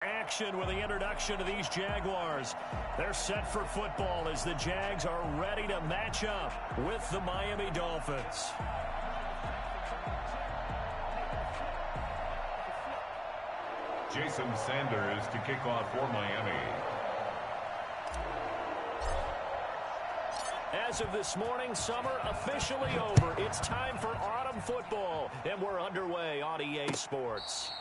Action with the introduction to these Jaguars. They're set for football as the Jags are ready to match up with the Miami Dolphins. Jason Sanders to kick off for Miami. As of this morning, summer officially over. It's time for autumn football, and we're underway on EA Sports.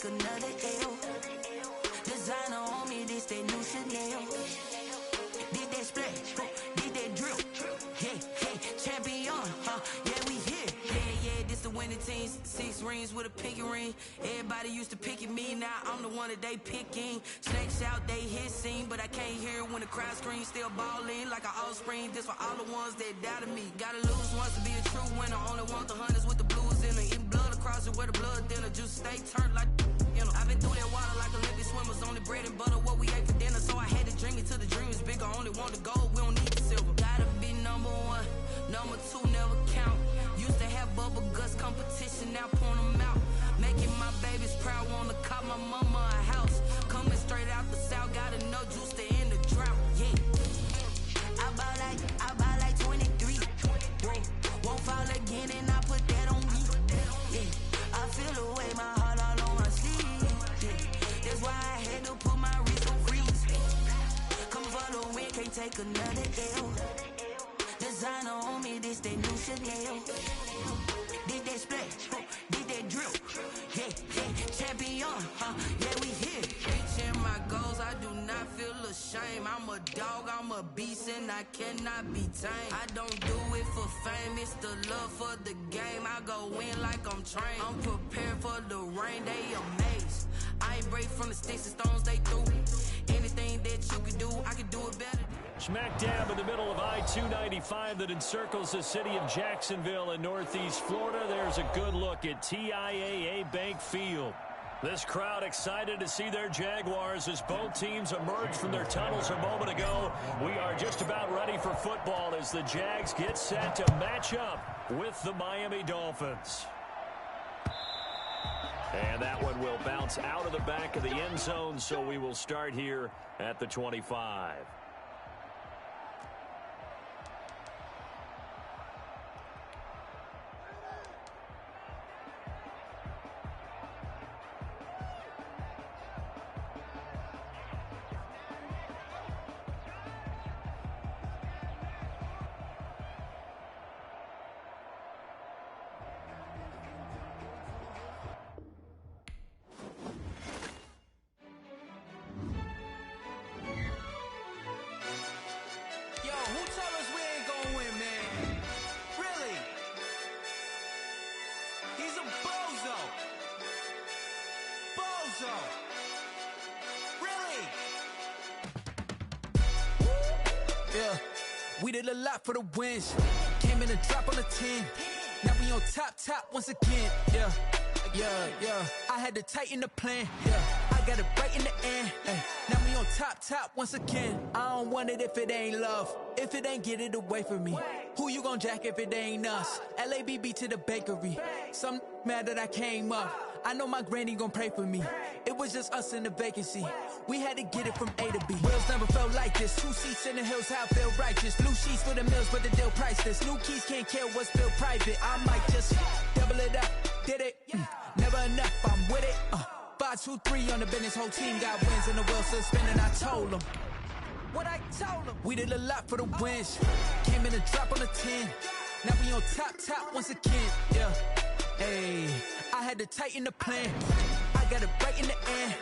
Another L. Designer on me, this that new Chanel. Did that splash, did that drill. Yeah, champion, yeah, we here. Yeah, this the winning team. 6 rings with a pinky ring. Everybody used to pick at me, now I'm the one that they picking. Snakes out, they hissing, but I can't hear when the crowd screams. Still balling like an offspring. This for all the ones that doubted me. Gotta lose once to be a true winner. Only want the hunters with the blues in it. Eating blood across it where the blood thinner. Juice stay turned like I've been through that water like Olympic swimmers. Only bread and butter, what we ate for dinner. So I had to dream it till the dream is bigger. Only want the gold, we don't need the silver. Gotta be number 1, number 2 never count. Used to have bubble guts competition, now point them out. Making my babies proud, wanna cop my mama a house. Coming straight out the south, got enough juice to end the drought. Yeah, I buy like 23. Won't fall again and I put that on me. Yeah, I feel the way my heart all on my sleeve. That's why I had to put my wrist on freeze. Coming for the win, can't take another L. Designer on me, this that new Chanel. Did that splash, did that drill. Yeah, champion, yeah, we here. Reaching my goals, I do not feel ashamed. I'm a dog, I'm a beast, and I cannot be tamed. I don't do it for fame, it's the love for the game. I go in like I'm trained. I'm prepared for the rain, they amazed. I ain't break from the sticks and stones they threw. Anything that you can do, I can do it better. Smack dab in the middle of I-295 that encircles the city of Jacksonville in northeast Florida. There's a good look at TIAA Bank Field. This crowd excited to see their Jaguars as both teams emerge from their tunnels a moment ago. We are just about ready for football as the Jags get set to match up with the Miami Dolphins. And that one will bounce out of the back of the end zone, so we will start here at the 25. We did a lot for the wins. Came in a drop on a 10. Now we on top once again. Yeah. I had to tighten the plan. Yeah. I got it right in the end. Now we on top once again. I don't want it if it ain't love. If it ain't, get it away from me. Who you gon' jack if it ain't us? LABB to the bakery. Some mad that I came up. I know my granny gon' pray for me. It was just us in the vacancy. We had to get it from A to B. Wheels never felt like this. 2 seats in the hills, how I feel righteous. Blue sheets for the mills, but the deal priceless. New keys can't kill what's still private. I might just double it up. Did it? Never enough, I'm with it. 5, 2, 3 on the business. Whole team got wins and the wheels still spinning. I told them what I told them. We did a lot for the wins. Came in a drop on a 10. Now we on top once again. Yeah. Hey, I had to tighten the plan. I got it right in the end.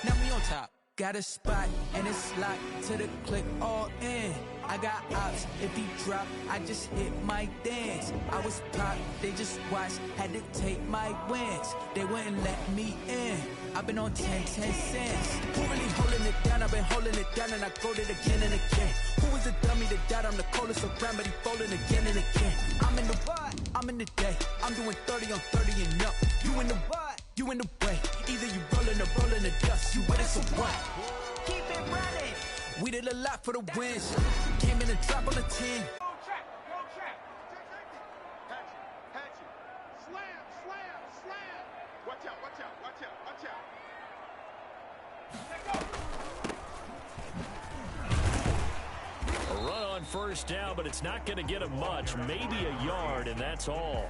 Now we on top. got a spot, and it's locked to the click all in. I got ops, if he drop, I just hit my dance. I was pop, they just watched, had to take my wins. They wouldn't let me in. I've been on 10 cents. Who really holding it down? I've been holding it down, and I go it again and again. Who was the dummy that died? I'm the coldest around, but he folding again and again. I'm in the what? I'm in the day. I'm doing 30 on 30 and up. You in the what? You in the way. Either you rolling or rolling the dust. You with it, so what? Keep it running. We did a lot for the wins. Came in and drop on the 10. Go check. Hatch it. Slam. Watch out. A run on first down, but it's not going to get him much. Maybe a yard, and that's all.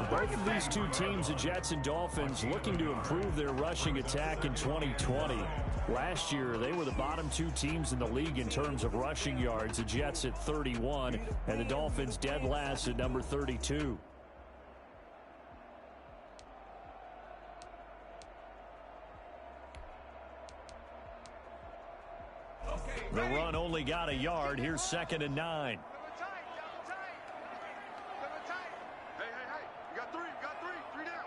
Both of these two teams, the Jets and Dolphins, looking to improve their rushing attack in 2020. Last year, they were the bottom two teams in the league in terms of rushing yards. The Jets at 31, and the Dolphins dead last at number 32. The run only got a yard. Here's 2nd and 9. Hey. You got three. Three down.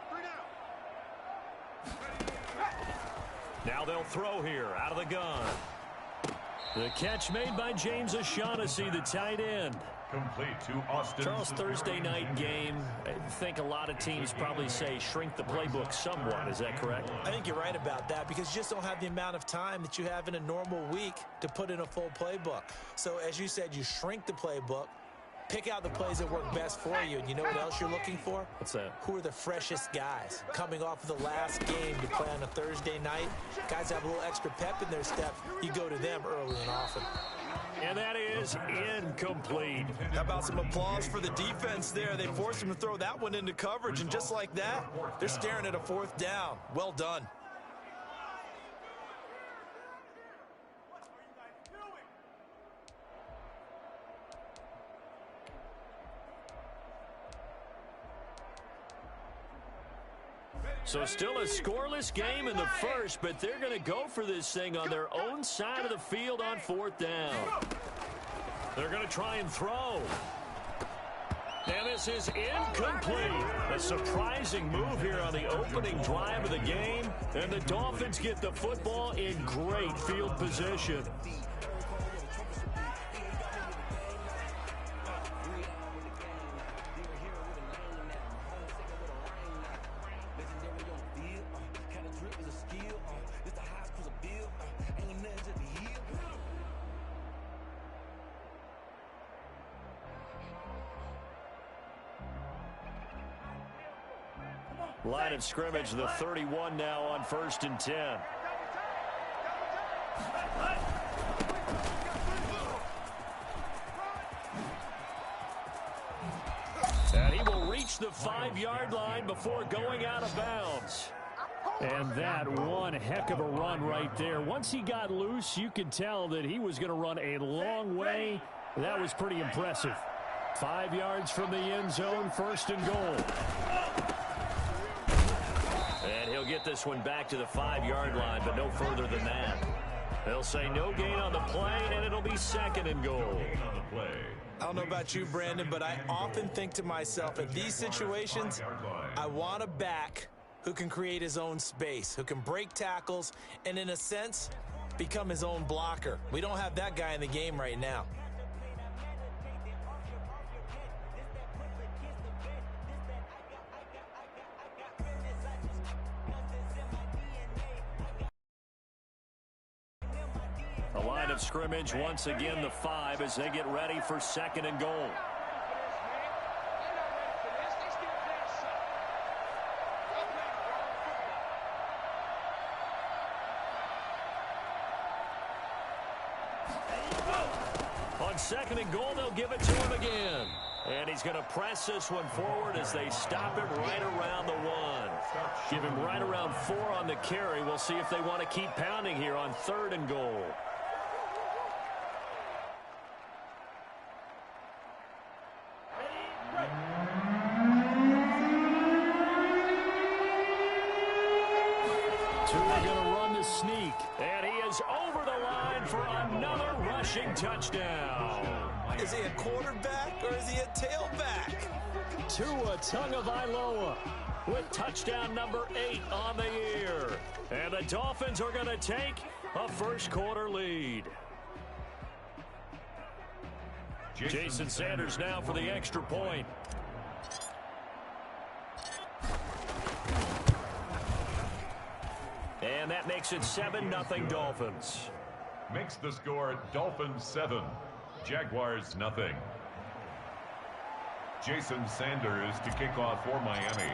Now they'll throw here out of the gun. The catch made by James O'Shaughnessy, the tight end. Complete to Austin. Charles, Thursday night game. I think a lot of teams probably say shrink the playbook somewhat. Is that correct? I think you're right about that because you just don't have the amount of time that you have in a normal week to put in a full playbook. So as you said, you shrink the playbook, pick out the plays that work best for you. And you know what else you're looking for? What's that? Who are the freshest guys? Coming off of the last game to play on a Thursday night, guys have a little extra pep in their step. You go to them early and often. And that is incomplete. How about some applause for the defense there? They forced him to throw that one into coverage, and just like that, they're staring at a 4th down. Well done. So still a scoreless game in the first, but they're going to go for this thing on their own side of the field on 4th down. They're going to try and throw. And this is incomplete. A surprising move here on the opening drive of the game. And the Dolphins get the football in great field position. Line of scrimmage, the 31 now on 1st and 10. And he will reach the 5-yard line before going out of bounds. And that one heck of a run right there. Once he got loose, you could tell that he was going to run a long way. That was pretty impressive. 5 yards from the end zone, 1st and goal. And he'll get this one back to the 5-yard line, but no further than that. They'll say no gain on the play, and it'll be 2nd and goal. I don't know about you, Brandon, but I often think to myself, in these situations, I want a back who can create his own space, who can break tackles, and in a sense, become his own blocker. We don't have that guy in the game right now. The line of scrimmage, once again, the 5 as they get ready for 2nd and goal. On 2nd and goal, they'll give it to him again. And he's going to press this one forward as they stop him right around the 1. Give him right around 4 on the carry. We'll see if they want to keep pounding here on 3rd and goal. Two are going to run the sneak. And he is over the line for another rushing touchdown. Is he a quarterback or is he a tailback? Tua Tagovailoa with touchdown number 8 on the year. And the Dolphins are going to take a first-quarter lead. Jason Sanders now for the extra point. And that makes it 7-0 Dolphins. Makes the score Dolphins 7, Jaguars nothing. Jason Sanders to kick off for Miami.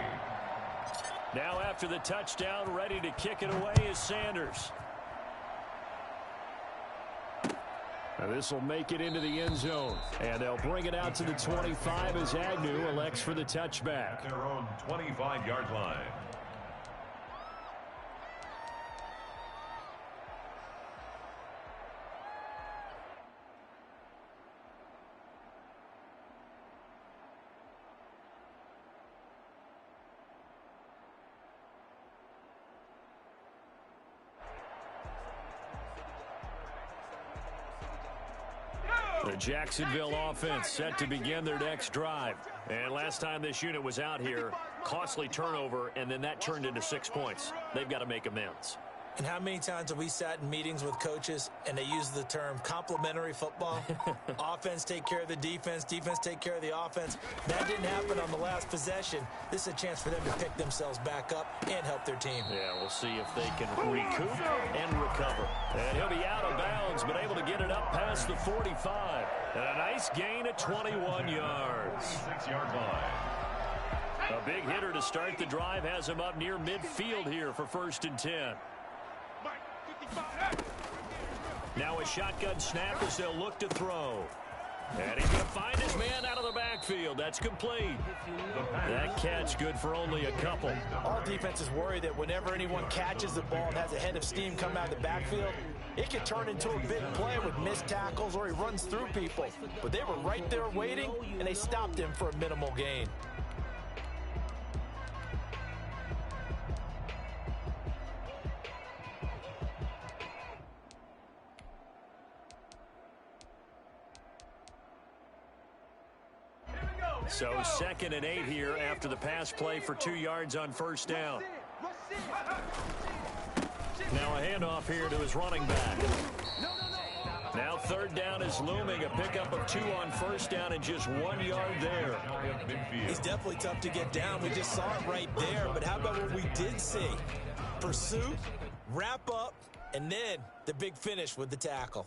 Now after the touchdown, ready to kick it away is Sanders. This will make it into the end zone. And they'll bring it out to the 25 as Agnew elects for the touchback. At their own 25-yard line. The Jacksonville offense set to begin their next drive. And last time this unit was out here, costly turnover, and then that turned into 6 points. They've got to make amends. And how many times have we sat in meetings with coaches and they use the term complementary football? Offense take care of the defense, defense take care of the offense. That didn't happen on the last possession. This is a chance for them to pick themselves back up and help their team. Yeah, we'll see if they can recoup and recover. And he'll be out of bounds, but able to get it up past the 45. And a nice gain at 21 yards. 6-yard line. A big hitter to start the drive has him up near midfield here for 1st and 10. Now a shotgun snap as they'll look to throw. And he's going to find his man out of the backfield. That's complete. That catch good for only a couple. All defenses worry that whenever anyone catches the ball and has a head of steam come out of the backfield, it can turn into a big play with missed tackles or he runs through people. But they were right there waiting, and they stopped him for a minimal gain. So 2nd and 8 here after the pass play for 2 yards on 1st down. Now a handoff here to his running back. Now 3rd down is looming. A pickup of 2 on 1st down and just 1 yard there. He's definitely tough to get down. We just saw it right there. But how about what we did see? Pursuit, wrap up, and then the big finish with the tackle.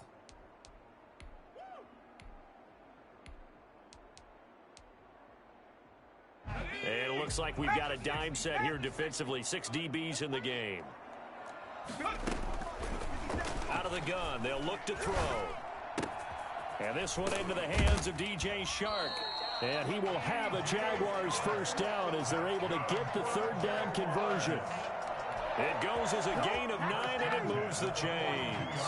And it looks like we've got a dime set here defensively. 6 DBs in the game. Out of the gun, they'll look to throw. And this one into the hands of DJ Shark. And he will have a Jaguars 1st down as they're able to get the 3rd down conversion. It goes as a gain of 9, and it moves the chains.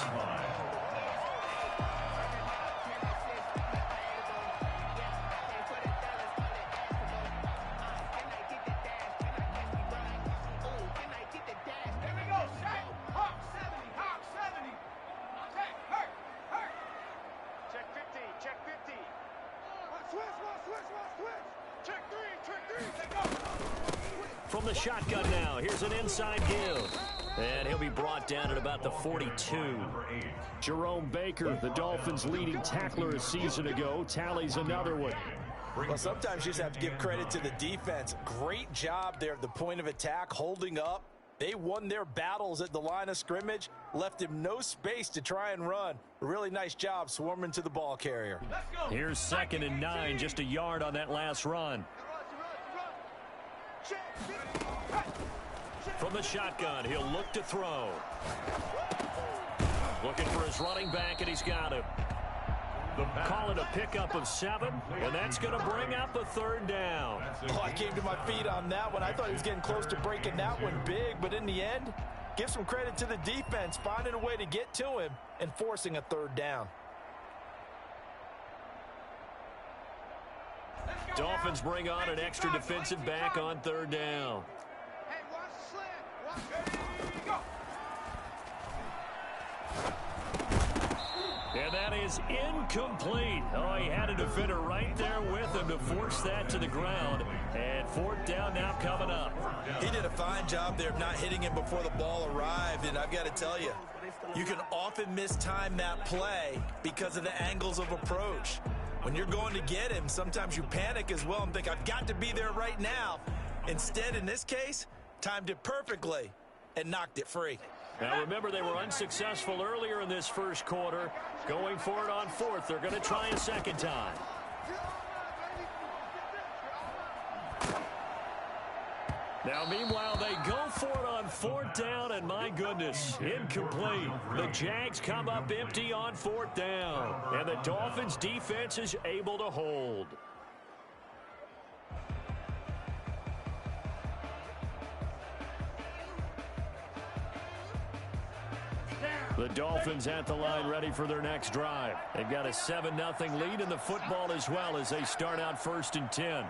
From the shotgun now, here's an inside give. And he'll be brought down at about the 42. Jerome Baker, the Dolphins' leading tackler a season ago, tallies another one. Well, sometimes you just have to give credit to the defense. Great job there at the point of attack, holding up. They won their battles at the line of scrimmage, left him no space to try and run. A really nice job swarming to the ball carrier. Here's 2nd and 9, just a yard on that last run. From the shotgun, he'll look to throw. Looking for his running back, and he's got him. Call it a pickup of 7, and that's going to bring out the 3rd down. Oh, I came to my feet on that one. I thought he was getting close to breaking that one big, but in the end, give some credit to the defense, finding a way to get to him and forcing a 3rd down. Dolphins bring on an extra defensive back on 3rd down. And that is incomplete. Oh, he had a defender right there with him to force that to the ground. And fourth down now coming up. He did a fine job there of not hitting him before the ball arrived. And I've got to tell you, you can often mistime that play because of the angles of approach. When you're going to get him, sometimes you panic as well and think, I've got to be there right now. Instead, in this case, timed it perfectly and knocked it free. Now, remember, they were unsuccessful earlier in this first quarter. Going for it on fourth. They're going to try a second time. Now, meanwhile, they go for it on fourth down, and my goodness, incomplete. The Jags come up empty on fourth down, and the Dolphins' defense is able to hold. The Dolphins at the line ready for their next drive. They've got a 7-0 lead in the football as well as they start out 1st and 10.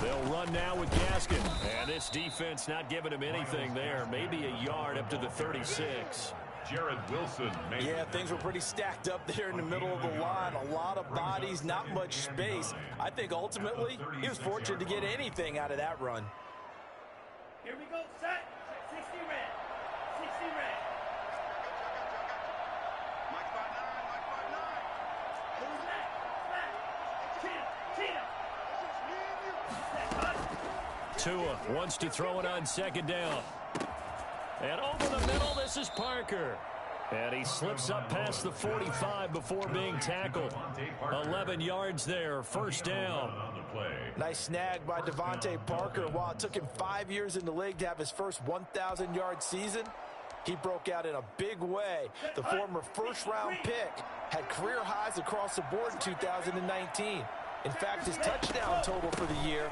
They'll run now with Gaskin. And this defense not giving him anything there. Maybe a yard up to the 36. Jared Wilson. Yeah, things were pretty stacked up there in the middle of the line. A lot of bodies, not much space. I think ultimately he was fortunate to get anything out of that run. Here we go, set. 60 red. 60 red. Mike 5'9", Mike 5'9". Who's next? Tina. Tua wants to throw it on second down. And over the middle, this is Parker. And he slips up past the 45 before being tackled. 11 yards there, first down. Nice snag by Devontae Parker. While it took him 5 years in the league to have his first 1,000-yard season, he broke out in a big way. The former first-round pick had career highs across the board in 2019. In fact, his touchdown total for the year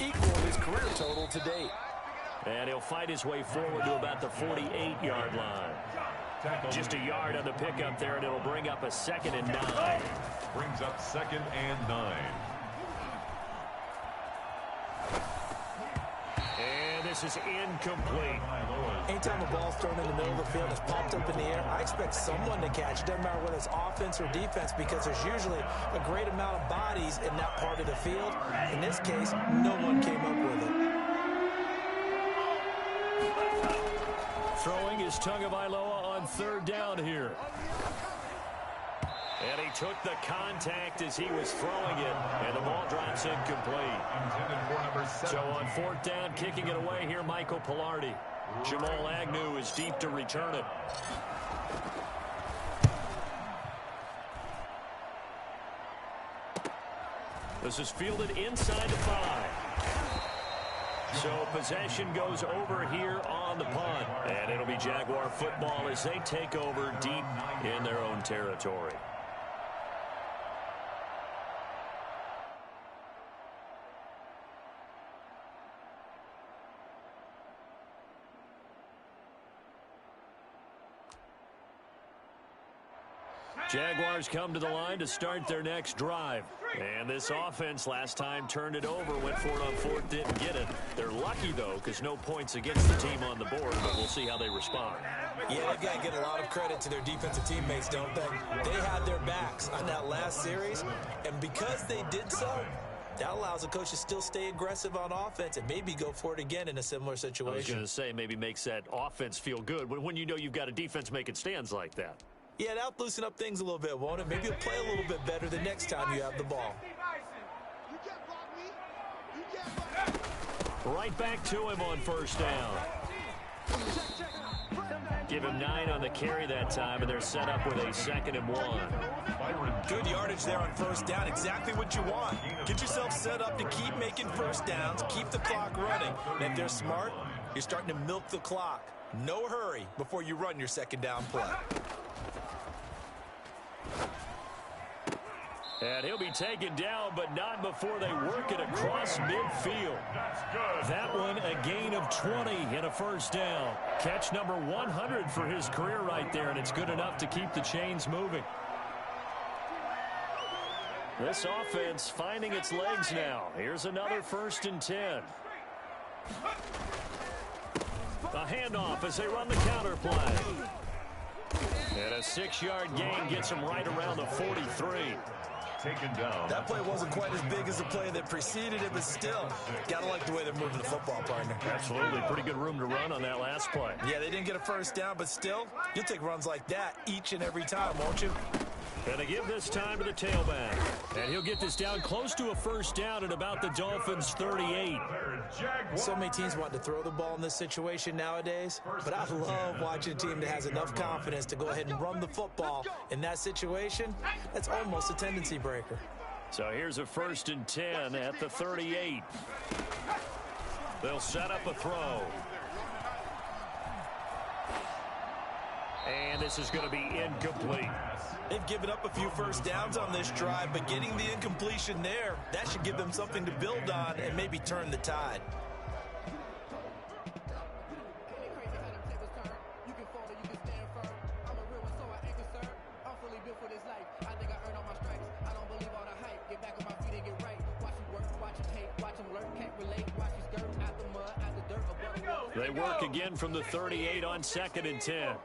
equaled his career total to date. And he'll fight his way forward to about the 48-yard line. Just a yard on the pickup there, and it'll bring up a 2nd and 9. Brings up 2nd and 9. And this is incomplete. Anytime a ball's thrown in the middle of the field and it's popped up in the air, I expect someone to catch it. Doesn't matter whether it's offense or defense, because there's usually a great amount of bodies in that part of the field. In this case, no one came up with it. Throwing is Tagovailoa on 3rd down here. And he took the contact as he was throwing it, and the ball drops incomplete. So on 4th down, kicking it away here, Michael Pilardi. Jamal Agnew is deep to return it. This is fielded inside the 5. So possession goes over here on the punt. And it'll be Jaguar football as they take over deep in their own territory. Jaguars come to the line to start their next drive. And this offense last time turned it over, went for it on 4th, didn't get it. They're lucky, though, because no points against the team on the board, but we'll see how they respond. Yeah, they've got to get a lot of credit to their defensive teammates, don't they? They had their backs on that last series, and because they did so, that allows the coach to still stay aggressive on offense and maybe go for it again in a similar situation. I was going to say, maybe makes that offense feel good when you know you've got a defense making stands like that. Yeah, that'll loosen up things a little bit, won't it? Maybe you'll play a little bit better the next time you have the ball. Right back to him on 1st down. Give him 9 on the carry that time, and they're set up with a 2nd and 1. Good yardage there on 1st down. Exactly what you want. Get yourself set up to keep making first downs, keep the clock running. And if they're smart, you're starting to milk the clock. No hurry before you run your 2nd down play. And he'll be taken down, but not before they work it across midfield. That one, a gain of 20 and a 1st down. Catch number 100 for his career right there, and it's good enough to keep the chains moving. This offense finding its legs now. Here's another 1st and 10. A handoff as they run the counter play. And a 6-yard gain gets him right around the 43. Taken down. That play wasn't quite as big as the play that preceded it, but still, gotta like the way they're moving the football, partner. Absolutely. Pretty good room to run on that last play. Yeah, they didn't get a first down, but still, you'll take runs like that each and every time, won't you? Gonna give this time to the tailback. And he'll get this down close to a first down at about the Dolphins' 38. So many teams want to throw the ball in this situation nowadays, but I love watching a team that has enough confidence to go ahead and run the football. In that situation, that's almost a tendency breaker. So here's a 1st and 10 at the 38. They'll set up a throw. And this is going to be incomplete. They've given up a few first downs on this drive, but getting the incompletion there, that should give them something to build on and maybe turn the tide. They work again from the 38 on 2nd and 10.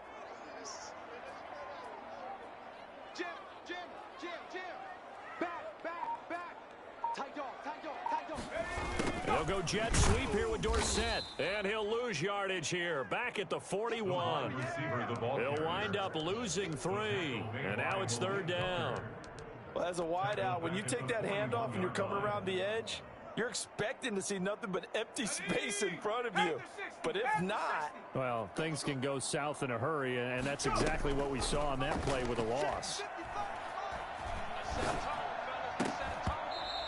They'll go jet sweep here with Dorsett, and he'll lose yardage here. Back at the 41. He'll wind up losing 3, and now it's 3rd down. Well, as a wideout, when you take that handoff and you're coming around the edge, you're expecting to see nothing but empty space in front of you. But if not... Well, things can go south in a hurry, and that's exactly what we saw on that play with a loss.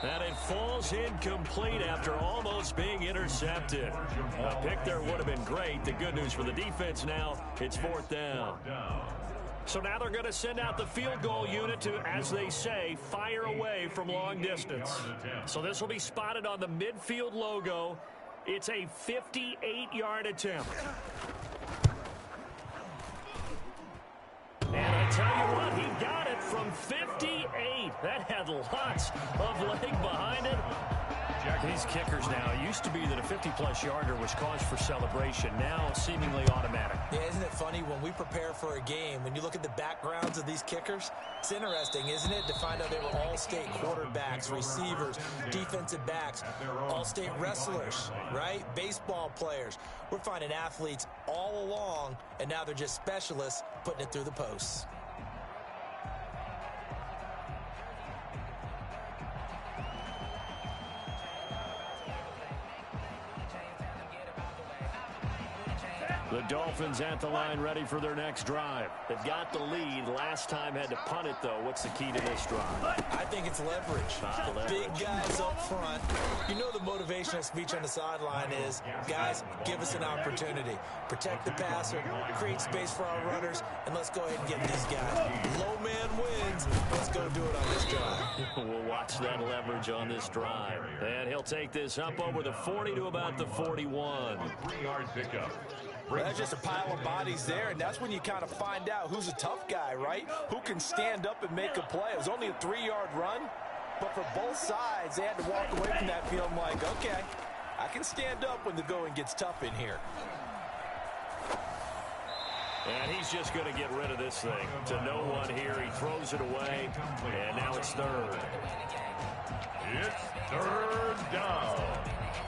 And it falls incomplete after almost being intercepted. A pick there would have been great. The good news for the defense now, it's 4th down. So now they're going to send out the field goal unit to, as they say, fire away from long distance. So this will be spotted on the midfield logo. It's a 58-yard attempt. And I tell you what, he got it from 58. That had lots of leg behind it. These kickers now, it used to be that a 50-plus yarder was cause for celebration. Now seemingly automatic. Yeah, isn't it funny when we prepare for a game, when you look at the backgrounds of these kickers, it's interesting, isn't it, to find out they were all-state quarterbacks, receivers, defensive backs, all-state wrestlers, right? Baseball players. We're finding athletes all along, and now they're just specialists putting it through the posts. The Dolphins at the line ready for their next drive. They've got the lead. Last time had to punt it, though. What's the key to this drive? I think it's leverage. The big guys up front. You know the motivational speech on the sideline is, guys, give us an opportunity. Protect the passer, create space for our runners, and let's go ahead and get these guys. Low man wins. Let's go do it on this drive. We'll watch that leverage on this drive. And he'll take this up over the 40 to about the 41. 3-yard pickup. Well, that's just a pile of bodies there, and that's when you kind of find out who's a tough guy, right? Who can stand up and make a play. It was only a 3-yard run, but for both sides, they had to walk away from that feeling like, okay, I can stand up when the going gets tough in here. And he's just going to get rid of this thing. To no one here, he throws it away, and now it's 3rd. It's 3rd down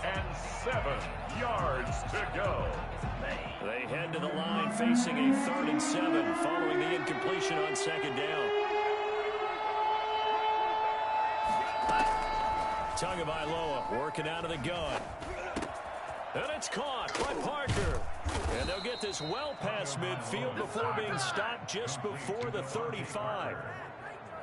and 7 yards to go. They head to the line facing a 3rd and 7 following the incompletion on 2nd down. Tagovailoa working out of the gun. And it's caught by Parker. And they'll get this well past midfield before being stopped just before the 35.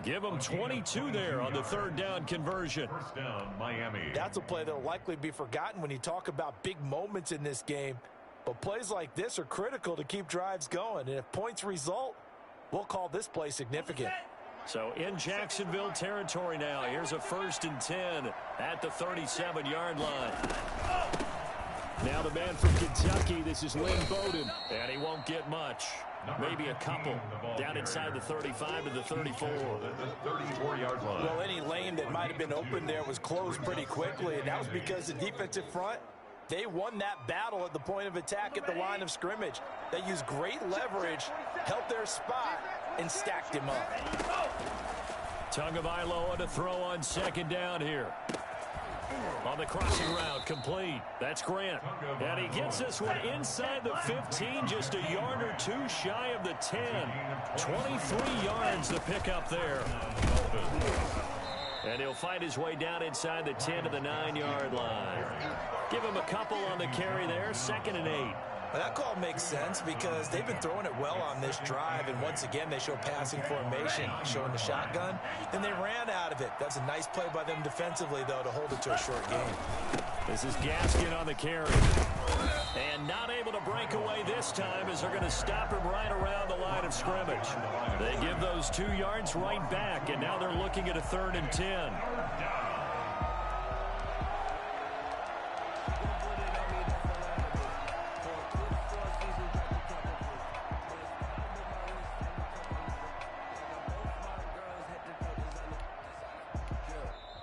Give them 22 there on the 3rd down conversion. 1st down, Miami. That's a play that will likely be forgotten when you talk about big moments in this game. But plays like this are critical to keep drives going. And if points result, we'll call this play significant. So in Jacksonville territory now. Here's a 1st and 10 at the 37-yard line. Now the man from Kentucky, this is Lynn Bowden. And he won't get much. Maybe a couple. Down inside the 35 to the 34. The 34-yard line. Well, any lane that might have been open there was closed pretty quickly. And that was because the defensive front They won that battle at the point of attack at the line of scrimmage. They used great leverage, held their spot, and stacked him up. Tagovailoa to throw on second down here. On the crossing route, complete. That's Grant. And he gets this one inside the 15, just a yard or two shy of the 10. 23 yards to pick up there. And he'll find his way down inside the 10 to the 9-yard line. Give him a couple on the carry there, 2nd and 8. Well, that call makes sense because they've been throwing it well on this drive, and once again they show passing formation, showing the shotgun. Then they ran out of it. That's a nice play by them defensively, though, to hold it to a short game. This is Gaskin on the carry. And not able to break away this time as they're going to stop him right around the line of scrimmage. They give those 2 yards right back, and now they're looking at a 3rd and 10.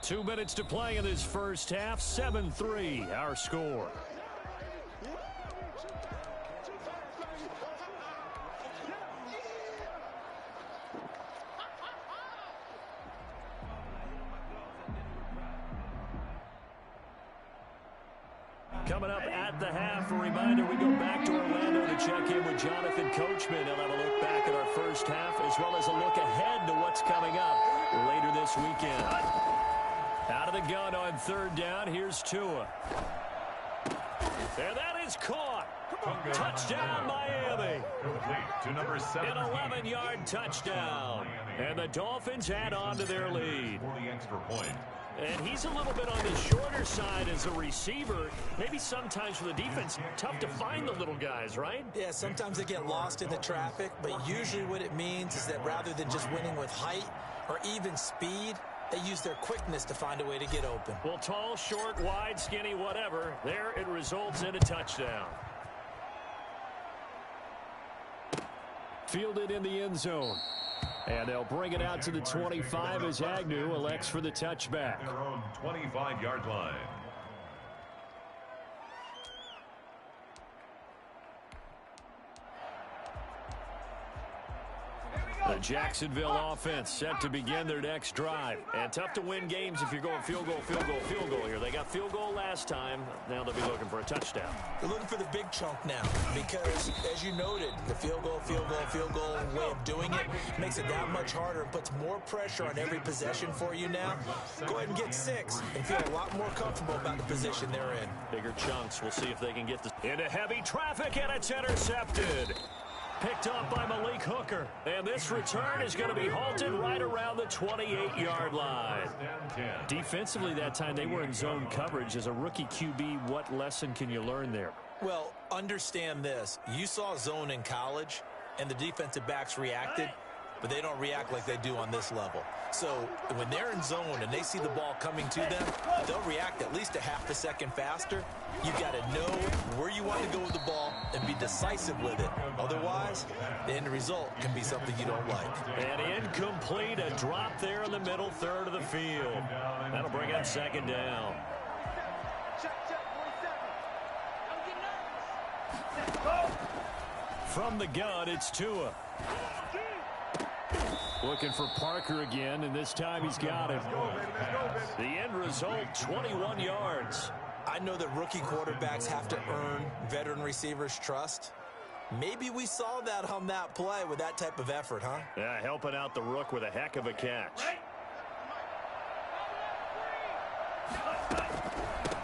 Two minutes to play in this first half. 7-3, our score. Coming up at the half, a reminder, we go back to Orlando to check in with Jonathan Coachman. He'll have a look back at our first half as well as a look ahead to what's coming up later this weekend. Out of the gun on 3rd down, here's Tua. And that is caught. Touchdown, Miami. An 11-yard touchdown. And the Dolphins add on to their lead. And he's a little bit on the shorter side as a receiver. Maybe sometimes for the defense, tough to find the little guys, right? Yeah, sometimes they get lost in the traffic, but usually what it means is that rather than just winning with height or even speed, they use their quickness to find a way to get open. Well, tall, short, wide, skinny, whatever. There it results in a touchdown. Fielded in the end zone. And they'll bring it out to the 25 as Agnew elects for the touchback. Their own 25-yard line. The Jacksonville offense set to begin their next drive. And tough to win games if you're going field goal, field goal, field goal here. They got field goal last time. Now they'll be looking for a touchdown. They're looking for the big chunk now because, as you noted, the field goal way of doing it makes it that much harder and puts more pressure on every possession for you now. Go ahead and get 6 and feel a lot more comfortable about the position they're in. Bigger chunks. We'll see if they can get this into heavy traffic, and it's intercepted. Picked up by Malik Hooker. And this return is going to be halted right around the 28-yard line. Defensively that time, they were in zone coverage. As a rookie QB, what lesson can you learn there? Well, understand this. You saw zone in college, and the defensive backs reacted, but they don't react like they do on this level. So when they're in zone and they see the ball coming to them, they'll react at least a half a second faster. You've got to know where you want to go with the ball and be decisive with it. Otherwise, the end result can be something you don't like. And incomplete, a drop there in the middle third of the field. That'll bring up 2nd down. From the gun, it's Tua. Looking for Parker again, and this time he's got it. The end result, 21 yards. I know that rookie quarterbacks have to earn veteran receivers' trust. Maybe we saw that on that play with that type of effort, huh? Yeah, helping out the rook with a heck of a catch.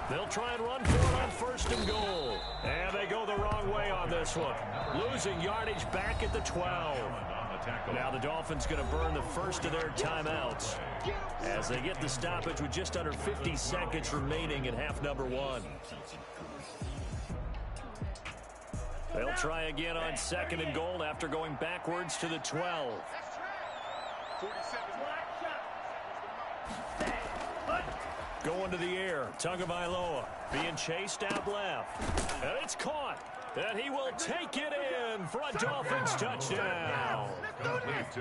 They'll try and run for it on 1st and goal. And they go the wrong way on this one. Losing yardage back at the 12. Now the Dolphins going to burn the first of their timeouts as they get the stoppage with just under 50 seconds remaining in half number 1. They'll try again on 2nd and goal after going backwards to the 12. Going to the air, Tagovailoa being chased out left. And it's caught. And he will take it in for a Dolphins touchdown.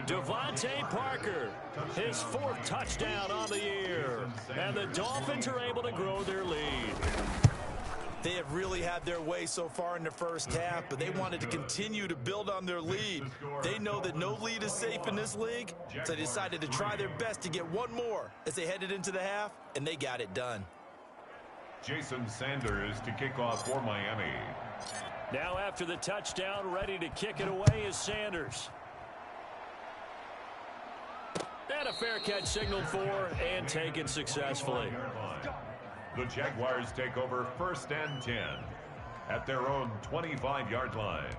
Devontae Parker, his 4th touchdown on the year. And the Dolphins are able to grow their lead. They have really had their way so far in the first half, but they wanted to continue to build on their lead. They know that no lead is safe in this league, so they decided to try their best to get one more as they headed into the half, and they got it done. Jason Sanders to kick off for Miami. Now after the touchdown, ready to kick it away is Sanders. And a fair catch signaled for and taken successfully. The Jaguars take over 1st and 10 at their own 25-yard line.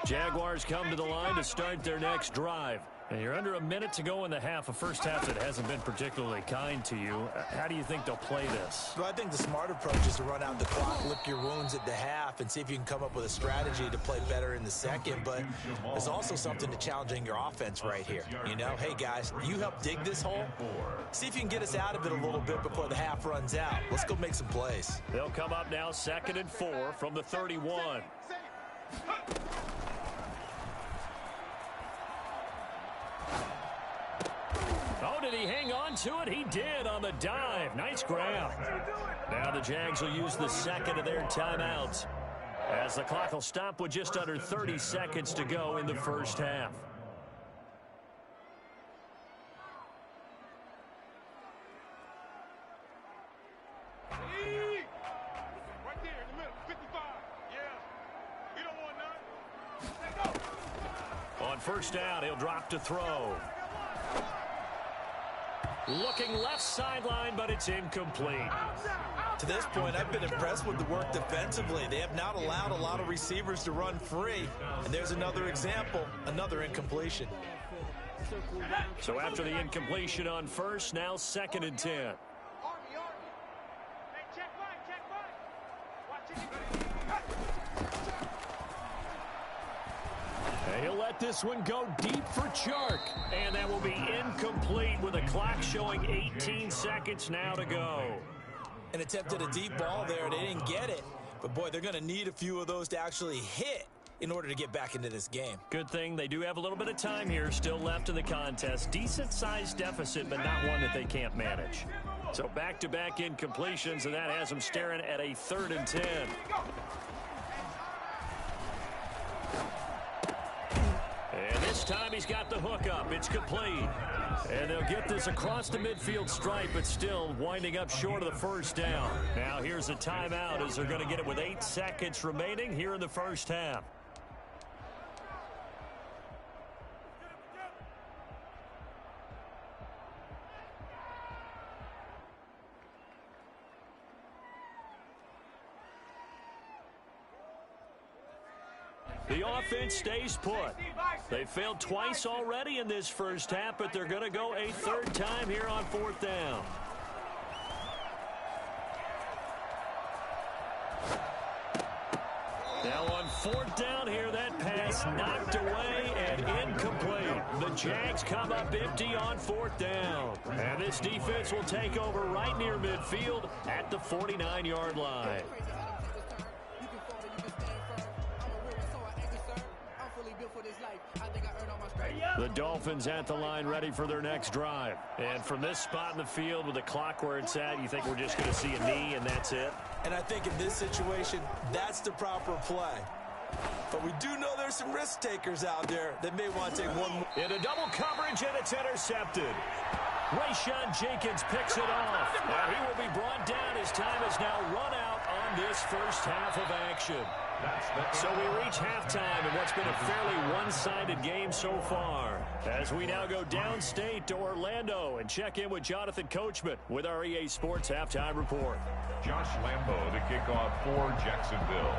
Jaguars come to the line to start their next drive. And you're under a minute to go in the half, a first half that hasn't been particularly kind to you. How do you think they'll play this? Well, I think the smart approach is to run out the clock, lick your wounds at the half, and see if you can come up with a strategy to play better in the second. But there's also something to challenging your offense right here. You know, hey, guys, you help dig this hole. See if you can get us out of it a little bit before the half runs out. Let's go make some plays. They'll come up now 2nd and 4 from the 31. Oh, did he hang on to it? He did on the dive. Nice grab. Now the Jags will use the second of their timeouts as the clock will stop with just under 30 seconds to go in the first half. Right there in the middle, 55. Yeah. You don't want none. On first down, he'll drop to throw. Looking left sideline, but it's incomplete. To this point, I've been impressed with the work defensively. They have not allowed a lot of receivers to run free. And there's another example, another incompletion. So after the incompletion on first, now 2nd and 10. Hey, check right. Watch it. He'll let this one go deep for Chark. And that will be incomplete with the clock showing 18 seconds now to go. An attempt at a deep ball there. They didn't get it. But, boy, they're going to need a few of those to actually hit in order to get back into this game. Good thing they do have a little bit of time here still left in the contest. Decent-sized deficit, but not one that they can't manage. So back-to-back incompletions, and that has them staring at a 3rd and 10. And this time he's got the hook up. It's complete. And they'll get this across the midfield stripe, but still winding up short of the first down. Now here's a timeout as they're going to get it with 8 seconds remaining here in the first half. The offense stays put. They failed twice already in this first half, but they're going to go a 3rd time here on 4th down. Now on 4th down here, that pass knocked away and incomplete. The Jags come up empty on 4th down. And this defense will take over right near midfield at the 49-yard line. The Dolphins at the line ready for their next drive. And from this spot in the field with the clock where it's at, you think we're just going to see a knee and that's it? And I think in this situation, that's the proper play. But we do know there's some risk takers out there that may want to take one more. In a double coverage, and it's intercepted. Rayshawn Jenkins picks it off. And he will be brought down. His time is now run out on this first half of action. So we reach halftime in what's been a fairly one-sided game so far. As we now go downstate to Orlando and check in with Jonathan Coachman with our EA Sports Halftime Report. Josh Lambo to kick off for Jacksonville.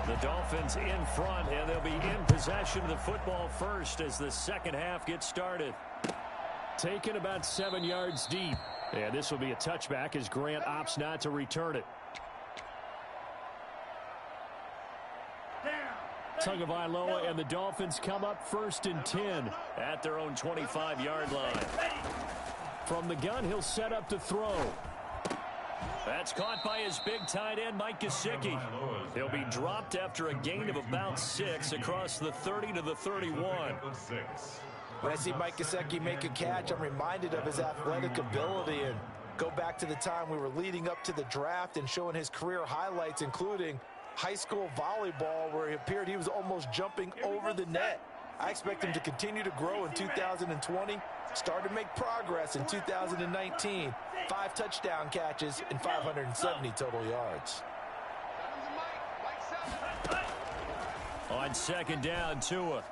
The Dolphins in front, and they'll be in possession of the football first as the second half gets started. Taken about 7 yards deep. And this will be a touchback as Grant opts not to return it. Tagovailoa and the Dolphins come up 1st and 10 at their own 25-yard line. From the gun, he'll set up to throw. That's caught by his big tight end, Mike Gesicki. He'll be dropped after a gain of about 6 across the 30 to the 31. When I see Mike Gesicki make a catch, I'm reminded of his athletic ability, and Go back to the time we were leading up to the draft and showing his career highlights, including high school volleyball, where it appeared he was almost jumping over the net. I expect him to continue to grow in 2020, start to make progress in 2019. 5 touchdown catches and 570 total yards. On second down, Tua.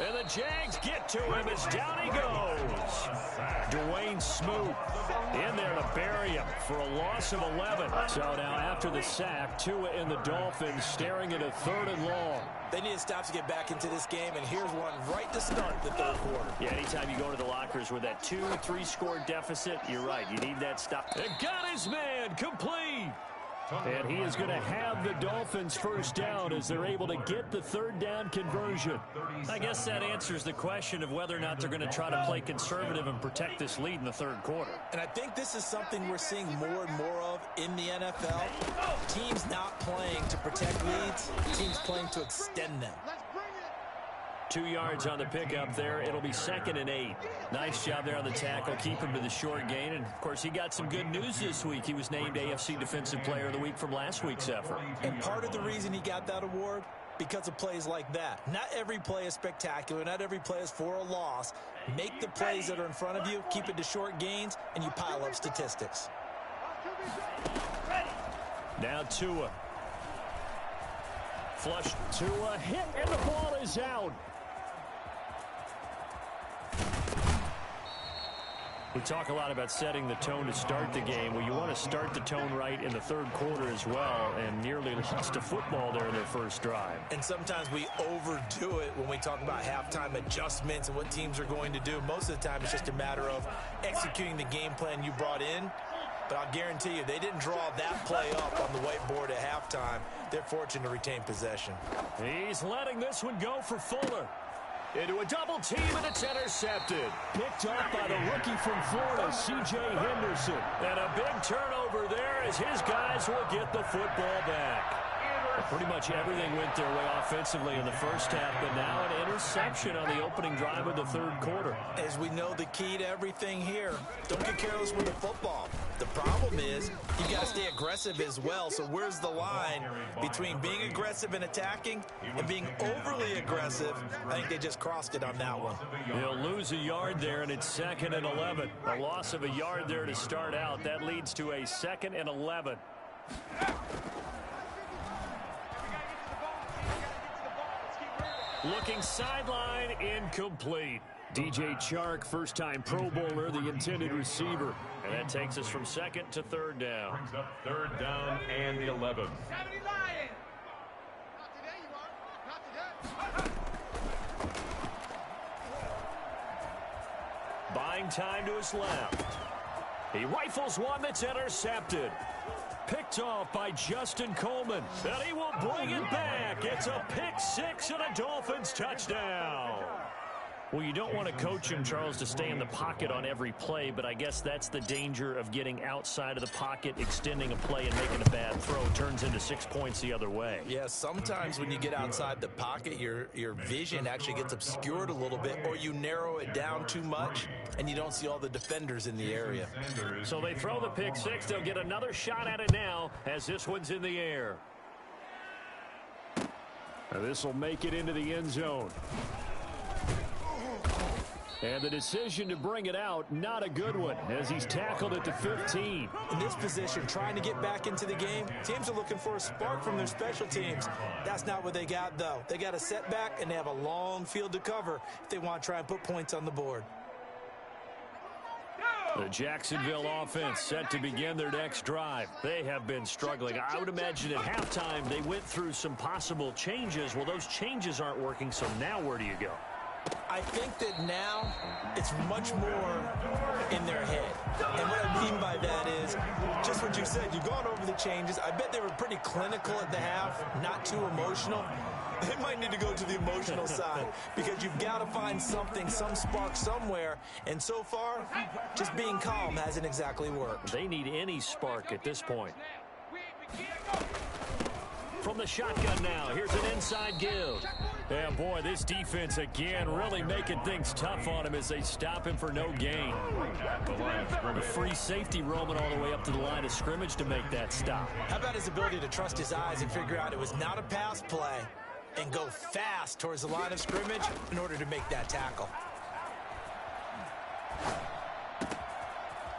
And the Jags get to him as down he goes. Dwayne Smoot in there to bury him for a loss of 11. So now after the sack, Tua and the Dolphins staring at a 3rd and long. They need to stop to get back into this game, and here's one right to start the 3rd quarter. Yeah, anytime you go to the lockers with that 2-3 score deficit, you're right. You need that stop. And got his man complete. And he is going to have the Dolphins first down as they're able to get the 3rd down conversion. I guess that answers the question of whether or not they're going to try to play conservative and protect this lead in the 3rd quarter. And I think this is something we're seeing more and more of in the NFL. Teams not playing to protect leads, teams playing to extend them. 2 yards on the pickup there. It'll be 2nd and 8. Nice job there on the tackle. Keep him to the short gain. And, of course, he got some good news this week. He was named AFC Defensive Player of the Week from last week's effort. And part of the reason he got that award, because of plays like that. Not every play is spectacular. Not every play is for a loss. Make the plays that are in front of you, keep it to short gains, and you pile up statistics. Now Tua. Flush Tua, hit, and the ball is out. We talk a lot about setting the tone to start the game. Well, you want to start the tone right in the 3rd quarter as well, and nearly lost a football there in their first drive. And sometimes we overdo it when we talk about halftime adjustments and what teams are going to do. Most of the time, it's just a matter of executing the game plan you brought in. But I'll guarantee you, they didn't draw that play up on the whiteboard at halftime. They're fortunate to retain possession. He's letting this one go for Fuller. Into a double team, and it's intercepted. Picked off by the rookie from Florida, C.J. Henderson. And a big turnover there as his guys will get the football back. Pretty much everything went their way offensively in the first half, but now an interception on the opening drive of the 3rd quarter. As we know, the key to everything here, don't get careless with the football. The problem is you got to stay aggressive as well. So where's the line between being aggressive and attacking and being overly aggressive? I think they just crossed it on that one. They'll lose a yard there, and it's 2nd and 11. A loss of a yard there to start out. That leads to a 2nd and 11. Looking sideline, incomplete. DJ Chark, first-time Pro Bowler, the intended receiver. And that takes us from 2nd to 3rd down. Brings up 3rd down and the 11. Buying time to his left. He rifles one that's intercepted. Picked off by Justin Coleman. And he will bring it back. It's a pick 6 and a Dolphins touchdown. Well, you don't want to coach him, Charles, to stay in the pocket on every play, but I guess that's the danger of getting outside of the pocket, extending a play and making a bad throw. Turns into 6 points the other way. Yeah, sometimes when you get outside the pocket, your vision actually gets obscured a little bit, or you narrow it down too much, and you don't see all the defenders in the area. So they throw the pick 6. They'll get another shot at it now as this one's in the air. This will make it into the end zone. And the decision to bring it out, not a good one, as he's tackled at the 15. In this position, trying to get back into the game, teams are looking for a spark from their special teams. That's not what they got, though. They got a setback, and they have a long field to cover if they want to try and put points on the board. The Jacksonville offense set to begin their next drive. They have been struggling. I would imagine at halftime they went through some possible changes. Well, those changes aren't working, so now where do you go? I think that now it's much more in their head. And what I mean by that is just what you said. You've gone over the changes. I bet they were pretty clinical at the half, not too emotional. They might need to go to the emotional side because you've got to find something, some spark somewhere. And so far, just being calm hasn't exactly worked. They need any spark at this point. From the shotgun now, here's an inside give. Yeah, boy, this defense again really making things tough on him as they stop him for no gain. A free safety roaming all the way up to the line of scrimmage to make that stop. How about his ability to trust his eyes and figure out it was not a pass play and go fast towards the line of scrimmage in order to make that tackle.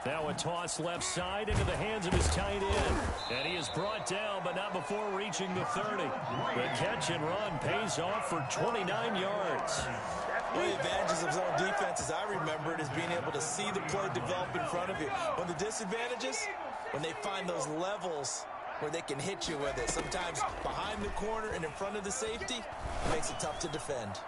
Now a toss left side into the hands of his tight end. And he is brought down, but not before reaching the 30. The catch and run pays off for 29 yards. One of the advantages of zone defense, as I remember it, is being able to see the play develop in front of you. One of the disadvantages, when they find those levels where they can hit you with it, sometimes behind the corner and in front of the safety, it makes it tough to defend.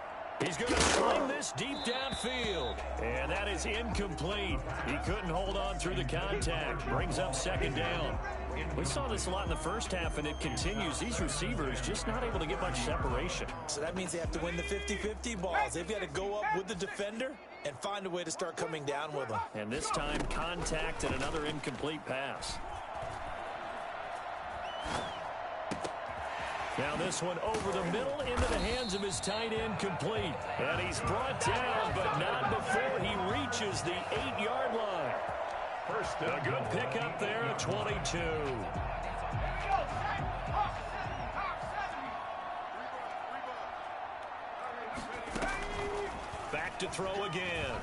He's going to sling this deep downfield. And that is incomplete. He couldn't hold on through the contact. Brings up second down. We saw this a lot in the first half, and it continues. These receivers just not able to get much separation. So that means they have to win the 50-50 balls. They've got to go up with the defender and find a way to start coming down with them. And this time, contact and another incomplete pass. Now this one over the middle into the hands of his tight end, complete. And he's brought down, but not before he reaches the 8-yard line. First, a good pickup there at 22. Back to throw again.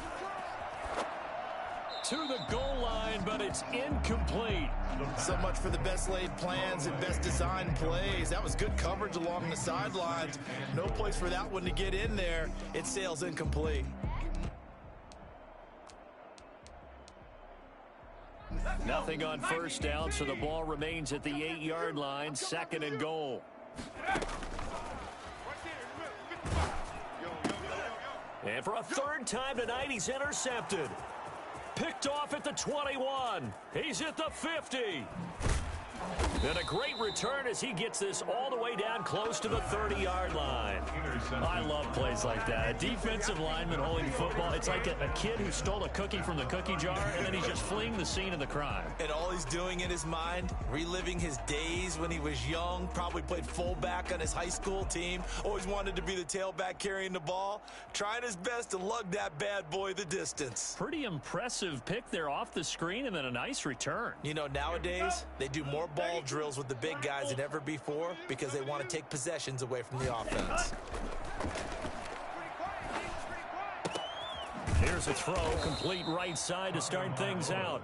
To the goal line, but it's incomplete. So much for the best laid plans and best designed plays. That was good coverage along the sidelines. No place for that one to get in there. It sails incomplete. Nothing on first down, so the ball remains at the 8-yard line, second and goal. And for a third time tonight, he's intercepted. Picked off at the 21. He's at the 50. And a great return as he gets this all the way down close to the 30-yard line. I love plays like that. A defensive lineman holding football. It's like a kid who stole a cookie from the cookie jar, and then he's just fleeing the scene of the crime. And all he's doing in his mind, reliving his days when he was young, probably played fullback on his high school team, always wanted to be the tailback carrying the ball, trying his best to lug that bad boy the distance. Pretty impressive pick there off the screen, and then a nice return. You know, nowadays, they do more ball drills with the big guys than ever before because they want to take possessions away from the offense. Here's a throw, complete right side to start things out.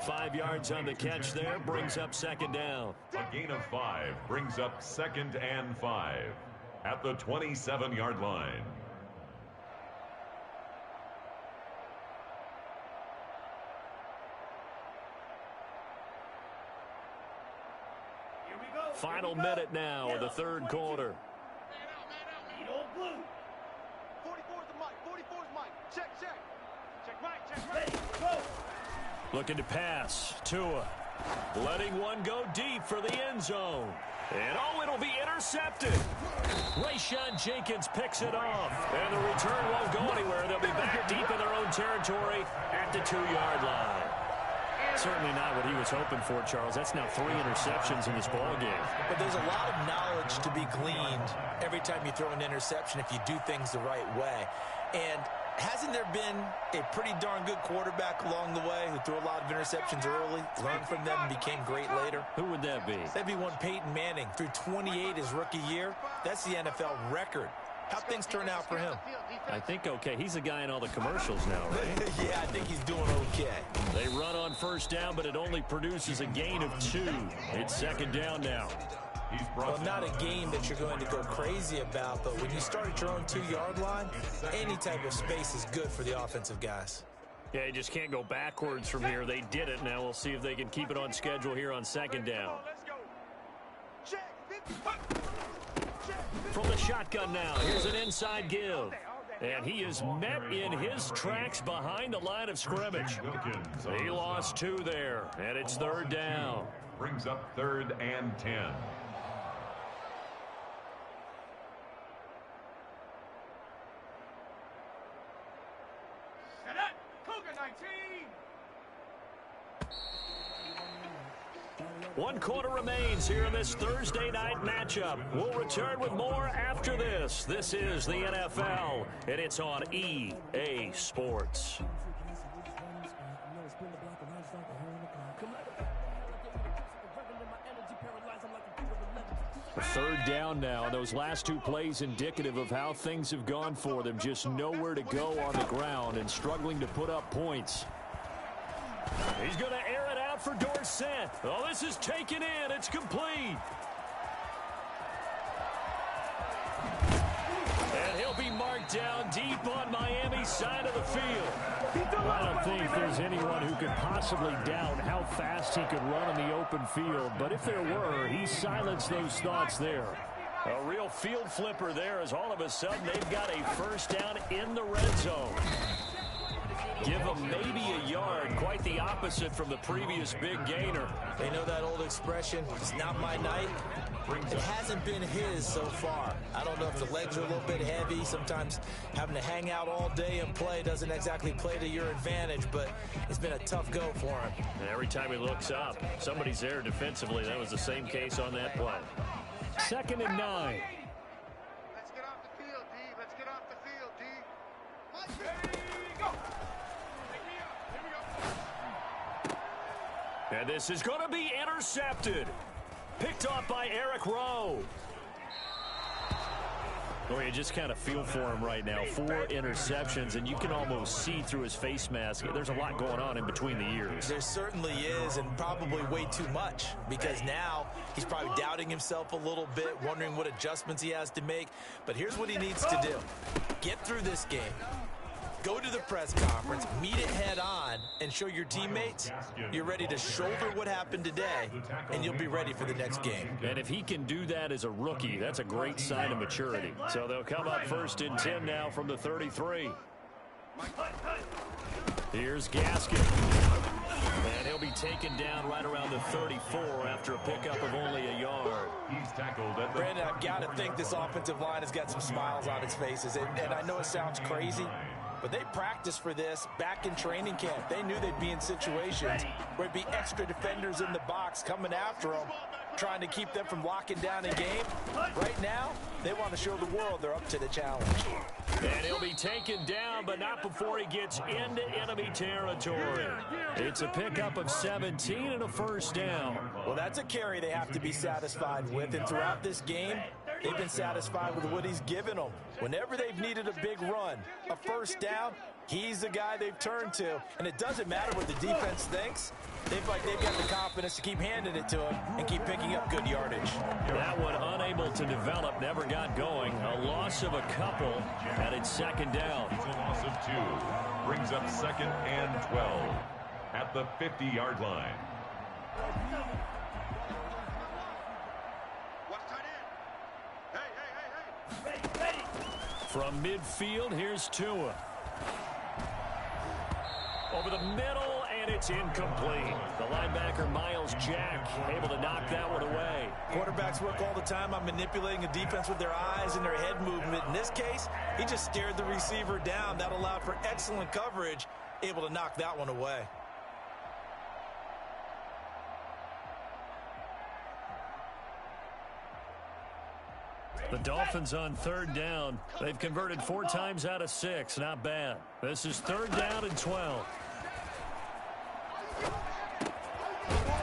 5 yards on the catch there, brings up second down. A gain of 5 brings up second and 5 at the 27-yard line. Final minute now of the third quarter. Eat old blue. 44's the mic. 44's mic. Check, check. Check mic, check Ready, mic. go. Looking to pass. Tua letting one go deep for the end zone. And it'll be intercepted. Rayshawn Jenkins picks it off. And the return won't go anywhere. They'll be back deep in their own territory at the 2-yard line. Certainly not what he was hoping for, Charles. That's now 3 interceptions in this ball game. But there's a lot of knowledge to be gleaned every time you throw an interception if you do things the right way. And hasn't there been a pretty darn good quarterback along the way who threw a lot of interceptions early, learned from them, and became great later? Who would that be? That'd be one Peyton Manning. Threw 28 his rookie year. That's the NFL record. How'd things turn out for him? I think okay. He's the guy in all the commercials now, right? Yeah, I think he's doing okay. They run on first down, but it only produces a gain of 2. It's second down now. Well, not a game that you're going to go crazy about, but when you start at your own 2-yard line, any type of space is good for the offensive guys. Yeah, you just can't go backwards from here. They did it. Now we'll see if they can keep it on schedule here on second down. Let's go. Check. From the shotgun now, here's an inside give. And he is met in his tracks behind the line of scrimmage. He lost 2 there, and it's third down. Brings up third and 10. Set up. Cougar 19. One quarter remains here in this Thursday night matchup. We'll return with more after this. This is the NFL, and it's on EA Sports. Third down now. Those last two plays indicative of how things have gone for them. Just nowhere to go on the ground and struggling to put up points. He's going to air it out for Dorsett. Oh, this is taken in. It's complete. And he'll be marked down deep on Miami's side of the field. I don't think there's anyone who could possibly doubt how fast he could run in the open field. But if there were, he silenced those thoughts there. A real field flipper there as all of a sudden they've got a first down in the red zone. Give them maybe a yard. Quite the opposite from the previous big gainer. They know that old expression, it's not my night. It hasn't been his so far. I don't know if the legs are a little bit heavy. Sometimes having to hang out all day and play doesn't exactly play to your advantage, but it's been a tough go for him. And every time he looks up, somebody's there defensively. That was the same case on that play. 2nd and 9. Let's get off the field, D. Let's get off the field, D. There you go. And this is going to be intercepted. Picked off by Eric Rowe. Oh, you just kind of feel for him right now. 4 interceptions, and you can almost see through his face mask. There's a lot going on in between the ears. There certainly is, and probably way too much, because now he's probably doubting himself a little bit, wondering what adjustments he has to make. But here's what he needs to do. Get through this game. Go to the press conference, meet it head on, and show your teammates you're ready to shoulder what happened today, and you'll be ready for the next game. And if he can do that as a rookie, that's a great sign of maturity. So they'll come up 1st and 10 now from the 33. Here's Gaskin. And he'll be taken down right around the 34 after a pickup of only a yard. He's tackled at the Brandon, I've got to think this offensive line has got some smiles on its faces, and I know it sounds crazy, but they practiced for this back in training camp. They knew they'd be in situations where it'd be extra defenders in the box coming after them, trying to keep them from locking down a game. Right now, they want to show the world they're up to the challenge. And he'll be taken down, but not before he gets into enemy territory. It's a pickup of 17 and a first down. Well, that's a carry they have to be satisfied with, and throughout this game, they've been satisfied with what he's given them. Whenever they've needed a big run, a first down, he's the guy they've turned to. And it doesn't matter what the defense thinks. They've got the confidence to keep handing it to him and keep picking up good yardage. That one unable to develop, never got going. A loss of a couple, and it's 2nd down. It's a loss of 2. Brings up 2nd and 12 at the 50-yard line. What's tight end? Hey. From midfield, here's Tua. Over the middle, and it's incomplete. The linebacker, Miles Jack, able to knock that one away. Quarterbacks work all the time on manipulating a defense with their eyes and their head movement. In this case, he just stared the receiver down. That allowed for excellent coverage, able to knock that one away. The Dolphins on 3rd down. They've converted 4 times out of 6. Not bad. This is 3rd down and 12.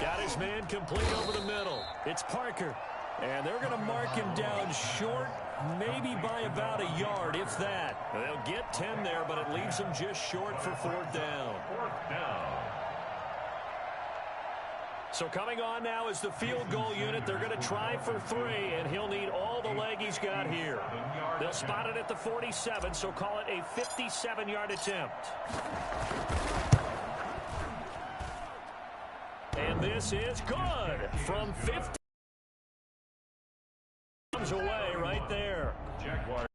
Got his man complete over the middle. It's Parker. And they're going to mark him down short, maybe by about a yard, if that. They'll get 10 there, but it leaves them just short for 4th down. 4th down. So coming on now is the field goal unit. They're going to try for 3, and he'll need all the leg he's got here. They'll spot it at the 47, so call it a 57-yard attempt. And this is good from 50. Comes away right there. Jaguars.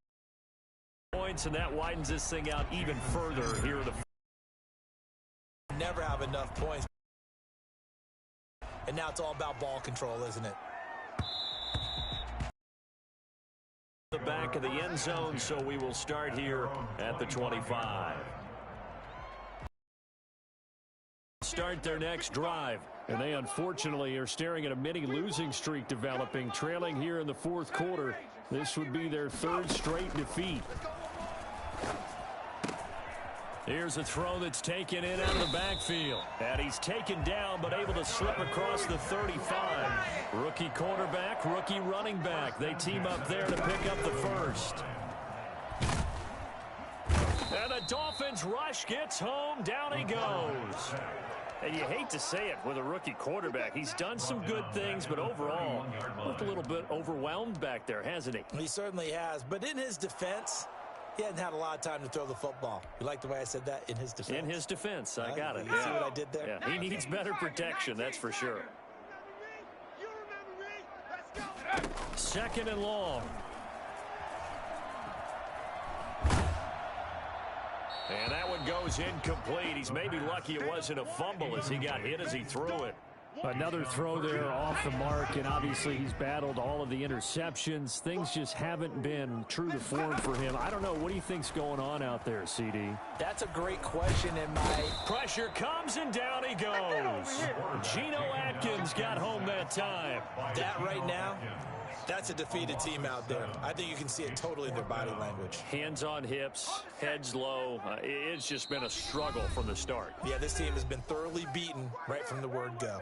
Points, and that widens this thing out even further here. Never have enough points. And now it's all about ball control, isn't it? The back of the end zone, so we will start here at the 25. start their next drive. And they unfortunately are staring at a mini losing streak developing, trailing here in the fourth quarter. This would be their third straight defeat. Here's a throw that's taken in out of the backfield. And he's taken down but able to slip across the 35. Rookie quarterback, rookie running back. They team up there to pick up the first. And the Dolphins rush gets home. Down he goes. And you hate to say it with a rookie quarterback. He's done some good things, but overall, looked a little bit overwhelmed back there, hasn't he? He certainly has. But in his defense, he hasn't had a lot of time to throw the football. You like the way I said that? In his defense. In his defense. I got it. You see what I did there? Yeah, he needs better protection, that's for sure. Second and long. And that one goes incomplete. He's maybe lucky it wasn't a fumble as he got hit as he threw it. Another throw there off the mark, and obviously he's battled all of the interceptions. Things just haven't been true to form for him. I don't know. What do you think's going on out there, CD? That's a great question, and my pressure comes, and down he goes. Geno Atkins got home that time. That right now, that's a defeated team out there. I think you can see it totally in their body language. Hands on hips, heads low. It's just been a struggle from the start. Yeah, this team has been thoroughly beaten right from the word go.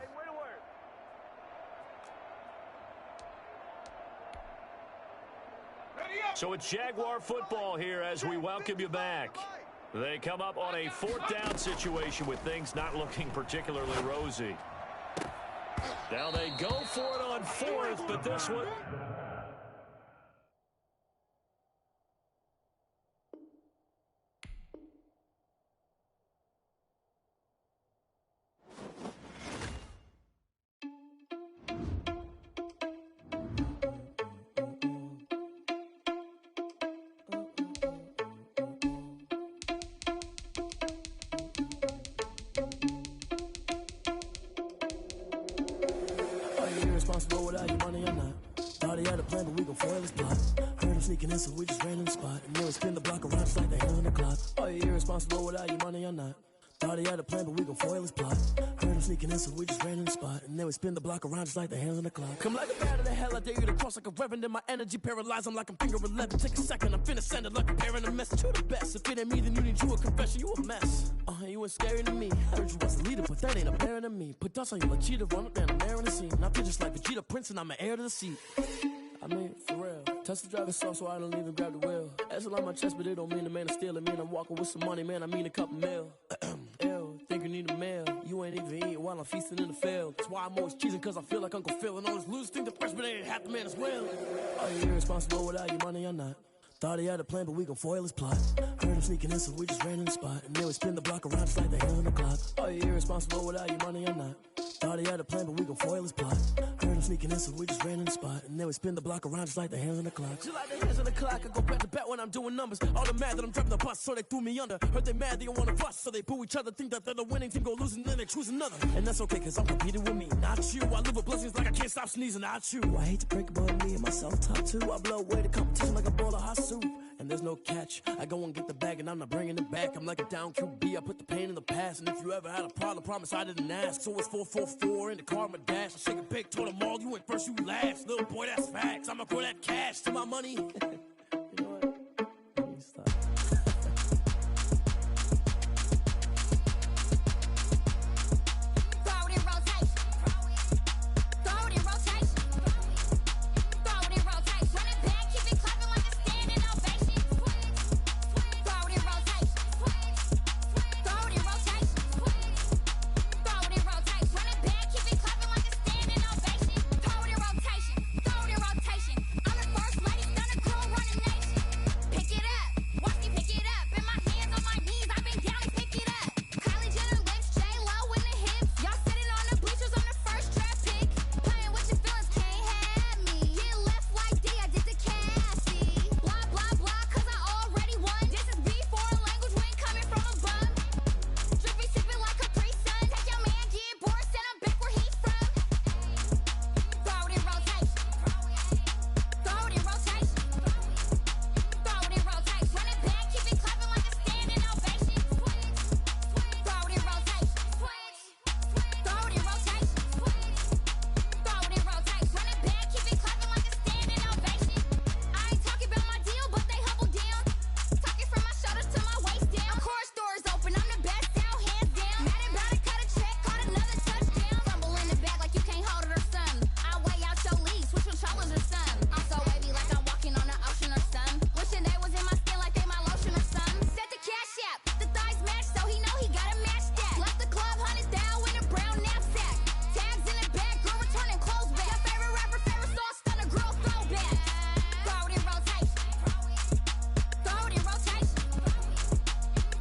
So it's Jaguar football here as we welcome you back. They come up on a fourth down situation with things not looking particularly rosy. Now they go for it on fourth, but this one... Responsible without your money or not. Thought he had a plan, but we gon' foil his plot. Heard him sneaking in, so we just ran in the spot. And then we spin the block around just like the hands on the clock. Are you irresponsible without your money or not? Thought he had a plan, but we gon' foil his plot. Heard him sneaking in, so we just ran in the spot. And then we spin the block around just like the hands on the clock. Come like a bat of the hell, I dare you to cross like a reverend. And my energy paralyzed, I'm like I'm finger 11. Take a second, I'm finna send it like a parent a message. You the best, if it ain't me, then you need you a confession. You a mess, you ain't scary to me. Heard you was the leader, but that ain't apparent to me. Put dust on you like cheetah, run up and I'm there in the scene. I feel just like Vegeta Prince and I'm an heir to the seat. I mean, for real. Touch the driver's soft so I don't even grab the wheel. That's on my chest, but it don't mean the man is stealing. Man, I'm walking with some money, man, I mean a couple mil. Ew, think you need a meal. You ain't even eating while I'm feasting in the field. That's why I'm always cheesing, cause I feel like Uncle Phil. And all those losers think the freshman ain't half the man as well. Are you irresponsible without your money or not? Thought he had a plan, but we gon' foil his plot. Heard him sneaking in, so we just ran in the spot. And then we spin the block around just like the hands on the clock. Are you irresponsible without your money or not? Thought he had a plan, but we gon' foil his plot. Heard him sneaking in, so we just ran in the spot. And then we spin the block around just like the hands on the clock. Just like the hands on the clock, I go back to back when I'm doing numbers. All the mad that I'm driving the bus, so they threw me under. Heard they mad, they don't wanna fuss, so they boo each other. Think that they're the winning team, go losing, then they choose another. And that's okay, cause I'm competing with me, not you. I live with blessings like I can't stop sneezing, not you. I hate to break it, but me and myself top two. I blow away the competition like a bowl of hot soup. And there's no catch. I go and get the bag and I'm not bringing it back. I'm like a down QB. I put the pain in the past. And if you ever had a problem, promise I didn't ask. So it's 444 in the car, my dash. I shake a big, told them all, you went first, you last. Little boy, that's facts. I'ma throw that cash to my money.